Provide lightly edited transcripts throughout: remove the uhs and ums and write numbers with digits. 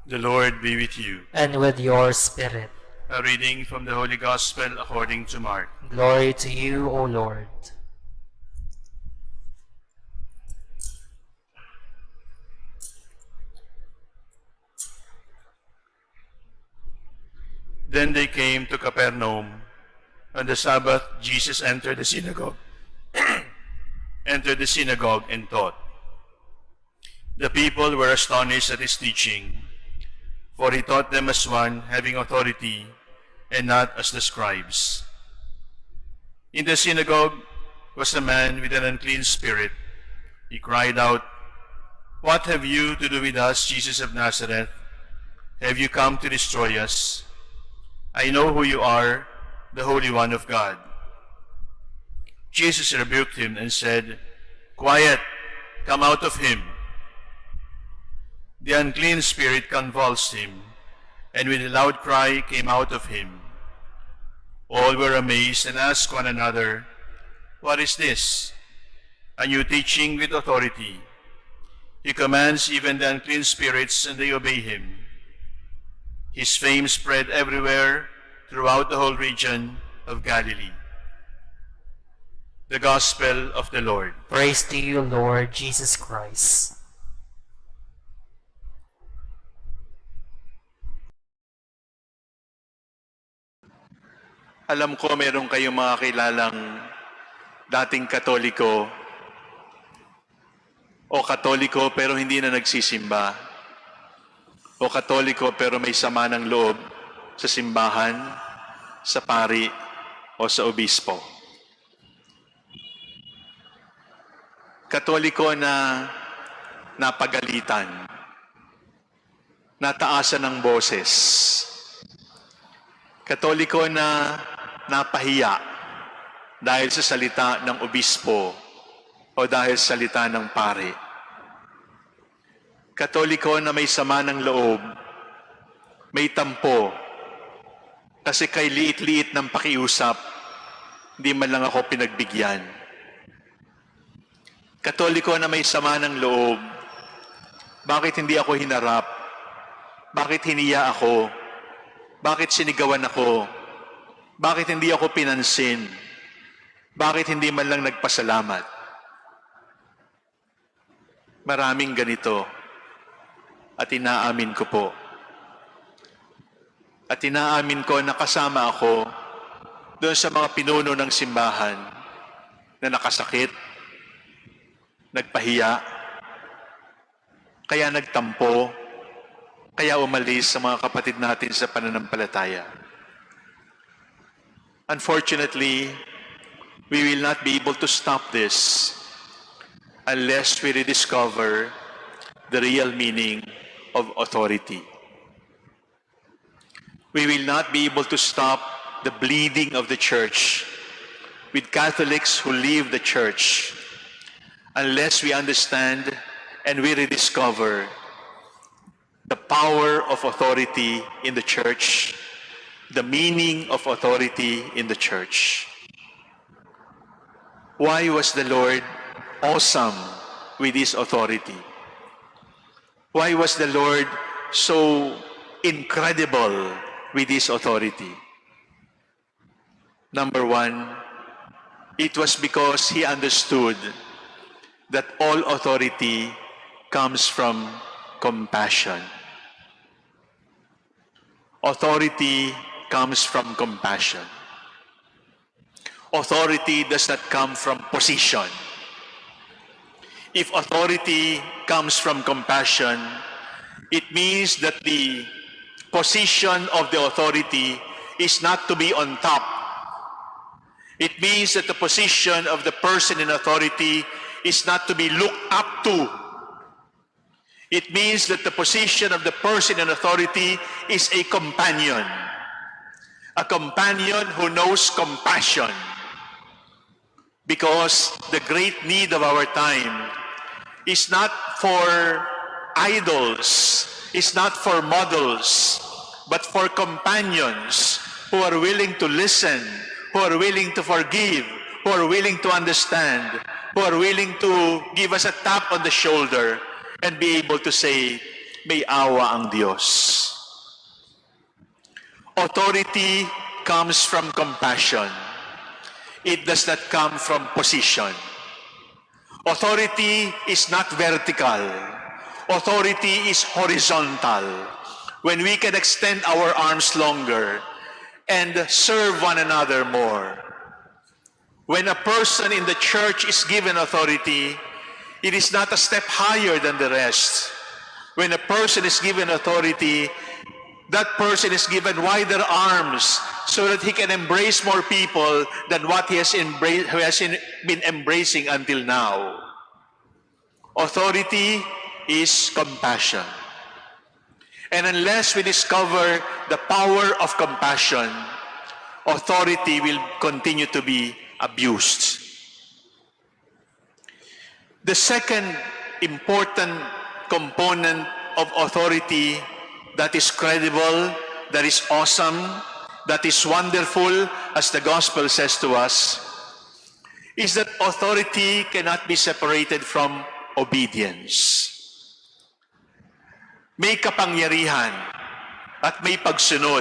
The Lord be with you. And with your spirit. A reading from the Holy Gospel according to Mark. Glory to you, O Lord. Then they came to Capernaum. On the Sabbath, Jesus entered the synagogue, and taught. The people were astonished at his teaching, for he taught them as one having authority, and not as the scribes. In the synagogue was a man with an unclean spirit. He cried out, "What have you to do with us, Jesus of Nazareth? Have you come to destroy us? I know who you are, the Holy One of God." Jesus rebuked him and said, "Quiet, come out of him." The unclean spirit convulsed him, and with a loud cry came out of him. All were amazed and asked one another, "What is this? A new teaching with authority. He commands even the unclean spirits, and they obey him." His fame spread everywhere throughout the whole region of Galilee. The Gospel of the Lord. Praise to you, Lord Jesus Christ. Alam ko meron kayong mga kilalang dating Katoliko o Katoliko pero hindi na nagsisimba, o Katoliko pero may sama ng loob sa simbahan, sa pari o sa obispo. Katoliko na napagalitan, nataasan ng boses. Katoliko na napahiya dahil sa salita ng obispo o dahil sa salita ng pari. Katoliko na may sama ng loob, may tampo, kasi kay liit-liit ng pakiusap, hindi man lang ako pinagbigyan. Katoliko na may sama ng loob, bakit hindi ako hinarap? Bakit hiniya ako? Bakit sinigawan ako? Bakit hindi ako pinansin? Bakit hindi man lang nagpasalamat? Maraming ganito. At inaamin ko po. At inaamin ko na kasama ako doon sa mga pinuno ng simbahan na nakasakit, nagpahiya, kaya nagtampo, kaya umalis sa mga kapatid natin sa pananampalataya. Unfortunately, we will not be able to stop this unless we rediscover the real meaning of authority. We will not be able to stop the bleeding of the church with Catholics who leave the church unless we understand and we rediscover the power of authority in the church, the meaning of authority in the church. Why was the Lord awesome with his authority? Why was the Lord so incredible with his authority? Number one, it was because he understood that all authority comes from compassion. Authority comes from compassion. Authority does not come from position. If authority comes from compassion, it means that the position of the authority is not to be on top. It means that the position of the person in authority is not to be looked up to. It means that the position of the person in authority is a companion who knows compassion. Because the great need of our time is not for idols, is not for models, but for companions who are willing to listen, who are willing to forgive, who are willing to understand, who are willing to give us a tap on the shoulder and be able to say, may awa ang Diyos. Authority comes from compassion. It does not come from position. Authority is not vertical. Authority is horizontal. When we can extend our arms longer and serve one another more. When a person in the church is given authority, it is not a step higher than the rest. When a person is given authority, that person is given wider arms so that he can embrace more people than what he has been embracing until now. Authority is compassion. And unless we discover the power of compassion, authority will continue to be abused. The second important component of authority that is credible, that is awesome, that is wonderful, as the gospel says to us, is that authority cannot be separated from obedience. May kapangyarihan at may pagsunod.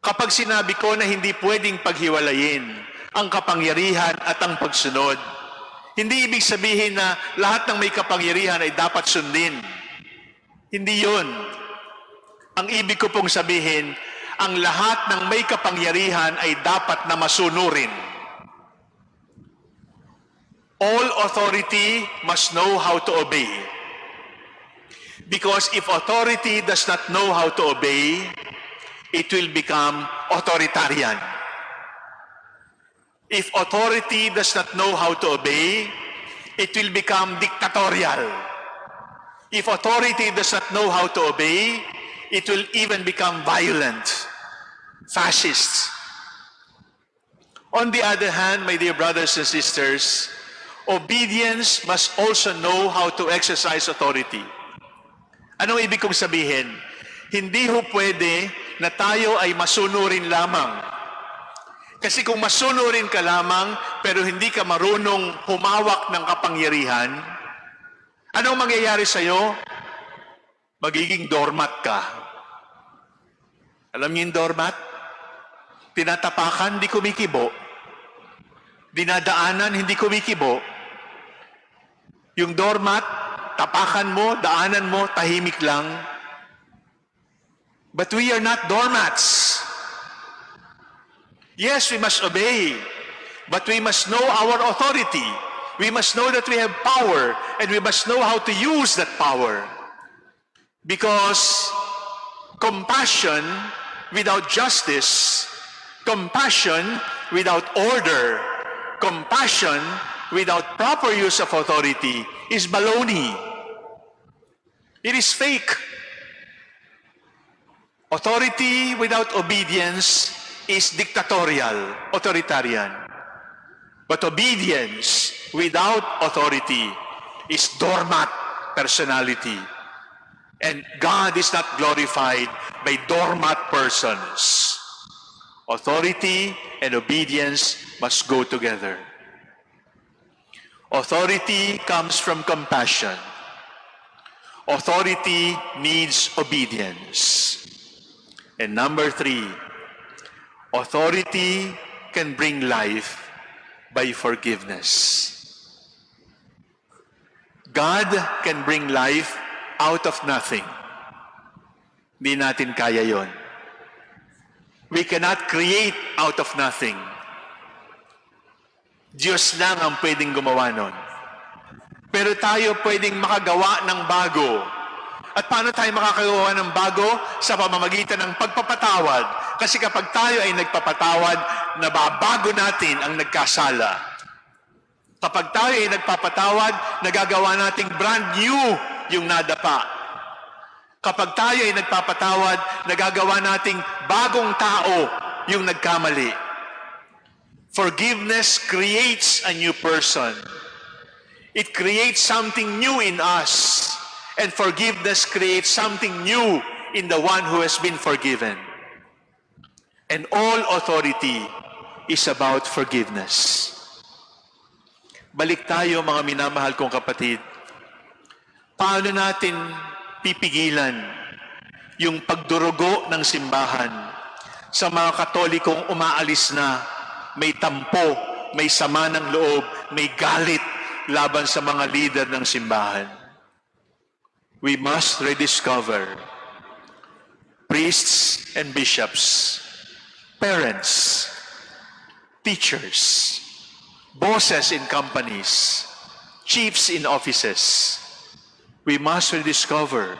Kapag sinabi ko na hindi pwedeng paghiwalayin ang kapangyarihan at ang pagsunod, hindi ibig sabihin na lahat ng may kapangyarihan ay dapat sundin. Hindi yun. Ang ibig ko pong sabihin, ang lahat ng may kapangyarihan ay dapat na masunurin. All authority must know how to obey. Because if authority does not know how to obey, it will become authoritarian. If authority does not know how to obey, it will become dictatorial. If authority does not know how to obey, it will even become violent, fascist. On the other hand, my dear brothers and sisters, obedience must also know how to exercise authority. Anong ibig kong sabihin? Hindi ho pwede na tayo ay masunurin lamang. Kasi kung masunurin ka lamang, pero hindi ka marunong humawak ng kapangyarihan, anong mangyayari sa'yo? Magiging doormat ka. Alam niyo yung doormat? Tinatapakan, hindi kumikibo. Dinadaanan, hindi kumikibo. Yung doormat, tapakan mo, daanan mo, tahimik lang. But we are not doormats. Yes, we must obey, but we must know our authority. We must know that we have power, and we must know how to use that power. Because compassion without justice, compassion without order, compassion without proper use of authority is baloney. It is fake. Authority without obedience is dictatorial, authoritarian. But obedience without authority is doormat personality. And God is not glorified by doormat persons. Authority and obedience must go together. Authority comes from compassion. Authority needs obedience. And number 3, authority can bring life by forgiveness. God can bring life out of nothing. Hindi natin kaya yon. We cannot create out of nothing. Diyos lang ang pwedeng gumawa nun. Pero tayo pwedeng makagawa ng bago. At paano tayo makakagawa ng bago? Sa pamamagitan ng pagpapatawad. Kasi kapag tayo ay nagpapatawad, nababago natin ang nagkasala. Kapag tayo ay nagpapatawad, nagagawa nating brand new yung nadapa. Kapag tayo ay nagpapatawad, nagagawa nating bagong tao yung nagkamali. Forgiveness creates a new person. It creates something new in us. And forgiveness creates something new in the one who has been forgiven. And all authority is about forgiveness. Balik tayo mga minamahal kong kapatid. Paano natin pipigilan yung pagdurugo ng simbahan sa mga Katolikong umaalis na may tampo, may sama ng loob, may galit laban sa mga leader ng simbahan? We must rediscover priests and bishops, parents, teachers, bosses in companies, chiefs in offices. We must rediscover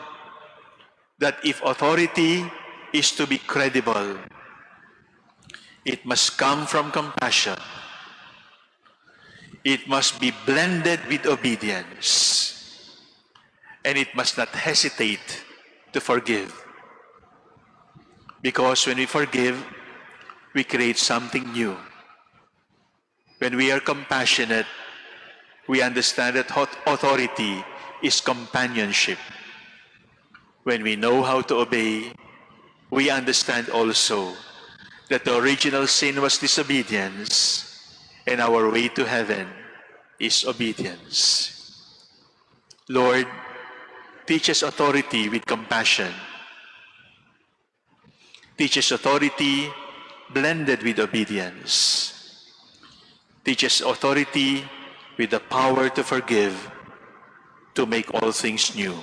that if authority is to be credible, it must come from compassion. It must be blended with obedience. And it must not hesitate to forgive. Because when we forgive, we create something new. When we are compassionate, we understand that authority is companionship. When we know how to obey, we understand also that the original sin was disobedience, and our way to heaven is obedience. Lord, teach us authority with compassion. Teach us authority blended with obedience. Teach us authority with the power to forgive, to make all things new.